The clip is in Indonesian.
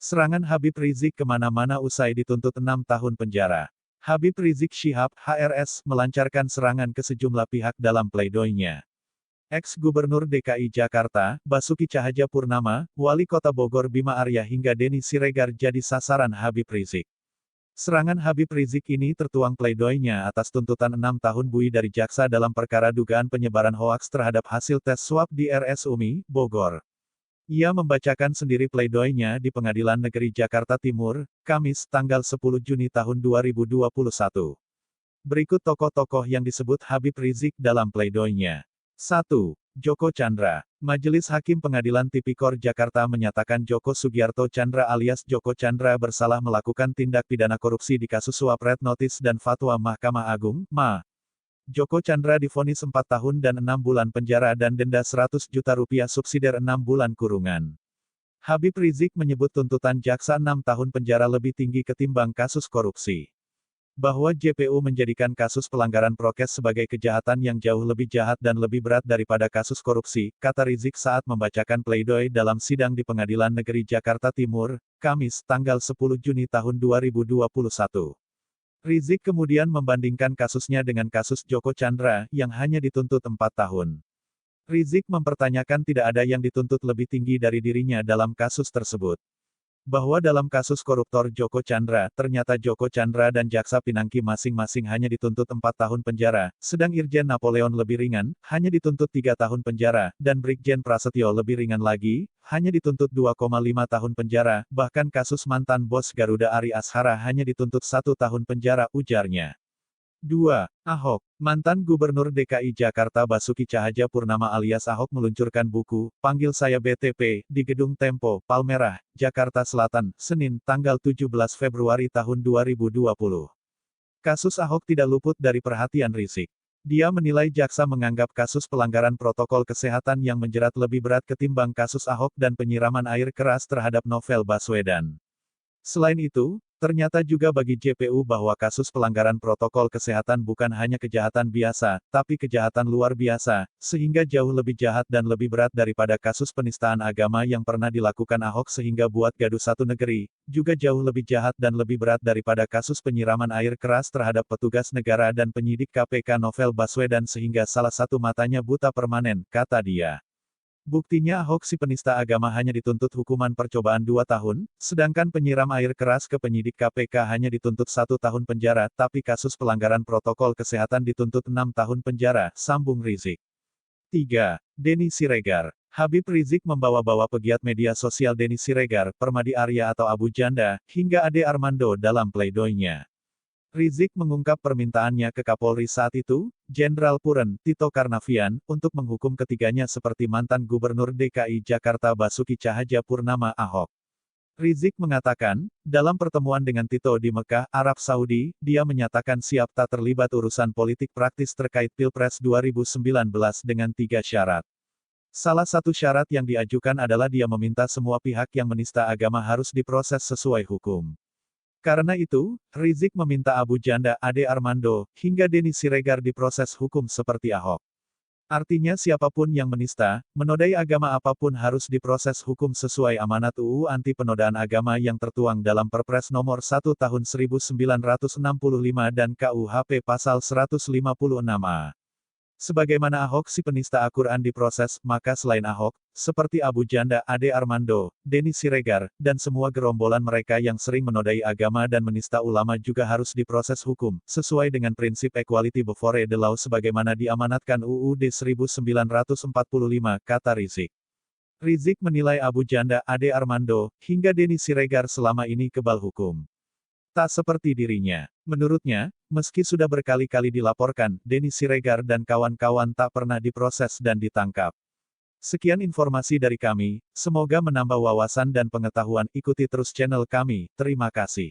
Serangan Habib Rizik kemana-mana usai dituntut 6 tahun penjara. Habib Rizik Syihab, HRS, melancarkan serangan ke sejumlah pihak dalam pleidoinya. Ex-Gubernur DKI Jakarta, Basuki Cahayapurnama, Wali Kota Bogor Bima Arya hingga Denny Siregar jadi sasaran Habib Rizik. Serangan Habib Rizik ini tertuang pleidoinya atas tuntutan 6 tahun bui dari jaksa dalam perkara dugaan penyebaran hoaks terhadap hasil tes swab di RS UMI, Bogor. Ia membacakan sendiri pleidoinya di Pengadilan Negeri Jakarta Timur, Kamis, tanggal 10 Juni tahun 2021. Berikut tokoh-tokoh yang disebut Habib Rizik dalam pleidoinya. 1. Joko Chandra. Majelis Hakim Pengadilan Tipikor Jakarta menyatakan Joko Sugiarto Chandra alias Joko Chandra bersalah melakukan tindak pidana korupsi di kasus suap Red Notice dan Fatwa Mahkamah Agung, MA. Joko Chandra divonis 4 tahun dan 6 bulan penjara dan denda 100 juta rupiah subsidiar 6 bulan kurungan. Habib Rizik menyebut tuntutan jaksa 6 tahun penjara lebih tinggi ketimbang kasus korupsi. Bahwa JPU menjadikan kasus pelanggaran prokes sebagai kejahatan yang jauh lebih jahat dan lebih berat daripada kasus korupsi, kata Rizik saat membacakan pledoi dalam sidang di Pengadilan Negeri Jakarta Timur, Kamis, tanggal 10 Juni tahun 2021. Rizik kemudian membandingkan kasusnya dengan kasus Joko Chandra, yang hanya dituntut 4 tahun. Rizik mempertanyakan tidak ada yang dituntut lebih tinggi dari dirinya dalam kasus tersebut. Bahwa dalam kasus koruptor Joko Chandra, ternyata Joko Chandra dan Jaksa Pinangki masing-masing hanya dituntut 4 tahun penjara, sedang Irjen Napoleon lebih ringan, hanya dituntut 3 tahun penjara, dan Brigjen Prasetyo lebih ringan lagi, hanya dituntut 2,5 tahun penjara, bahkan kasus mantan bos Garuda Ari Ashara hanya dituntut 1 tahun penjara, ujarnya. 2. Ahok. Mantan Gubernur DKI Jakarta Basuki Cahayapurnama alias Ahok meluncurkan buku, Panggil Saya BTP, di Gedung Tempo, Palmerah, Jakarta Selatan, Senin, tanggal 17 Februari tahun 2020. Kasus Ahok tidak luput dari perhatian Rizik. Dia menilai jaksa menganggap kasus pelanggaran protokol kesehatan yang menjerat lebih berat ketimbang kasus Ahok dan penyiraman air keras terhadap Novel Baswedan. Selain itu, ternyata juga bagi JPU bahwa kasus pelanggaran protokol kesehatan bukan hanya kejahatan biasa, tapi kejahatan luar biasa, sehingga jauh lebih jahat dan lebih berat daripada kasus penistaan agama yang pernah dilakukan Ahok sehingga buat gaduh satu negeri, juga jauh lebih jahat dan lebih berat daripada kasus penyiraman air keras terhadap petugas negara dan penyidik KPK Novel Baswedan sehingga salah satu matanya buta permanen, kata dia. Buktinya Ahok si penista agama hanya dituntut hukuman percobaan 2 tahun, sedangkan penyiram air keras ke penyidik KPK hanya dituntut 1 tahun penjara, tapi kasus pelanggaran protokol kesehatan dituntut 6 tahun penjara, sambung Rizik. 3. Denny Siregar. Habib Rizik membawa-bawa pegiat media sosial Denny Siregar, Permadi Arya atau Abu Janda, hingga Ade Armando dalam pleidoinya. Rizik mengungkap permintaannya ke Kapolri saat itu, Jenderal Purn, Tito Karnavian, untuk menghukum ketiganya seperti mantan Gubernur DKI Jakarta Basuki Cahayapurnama Ahok. Rizik mengatakan, dalam pertemuan dengan Tito di Mekah, Arab Saudi, dia menyatakan siap tak terlibat urusan politik praktis terkait Pilpres 2019 dengan 3 syarat. Salah satu syarat yang diajukan adalah dia meminta semua pihak yang menista agama harus diproses sesuai hukum. Karena itu, Rizik meminta Abu Janda, Ade Armando, hingga Denny Siregar diproses hukum seperti Ahok. Artinya siapapun yang menista, menodai agama apapun harus diproses hukum sesuai amanat UU anti penodaan agama yang tertuang dalam Perpres nomor 1 tahun 1965 dan KUHP pasal 156A. Sebagaimana Ahok si penista Al-Quran diproses, maka selain Ahok, seperti Abu Janda, Ade Armando, Denny Siregar, dan semua gerombolan mereka yang sering menodai agama dan menista ulama juga harus diproses hukum, sesuai dengan prinsip equality before the law sebagaimana diamanatkan UUD 1945, kata Rizik. Rizik menilai Abu Janda, Ade Armando, hingga Denny Siregar selama ini kebal hukum. Tak seperti dirinya. Menurutnya, meski sudah berkali-kali dilaporkan, Denny Siregar dan kawan-kawan tak pernah diproses dan ditangkap. Sekian informasi dari kami, semoga menambah wawasan dan pengetahuan. Ikuti terus channel kami, terima kasih.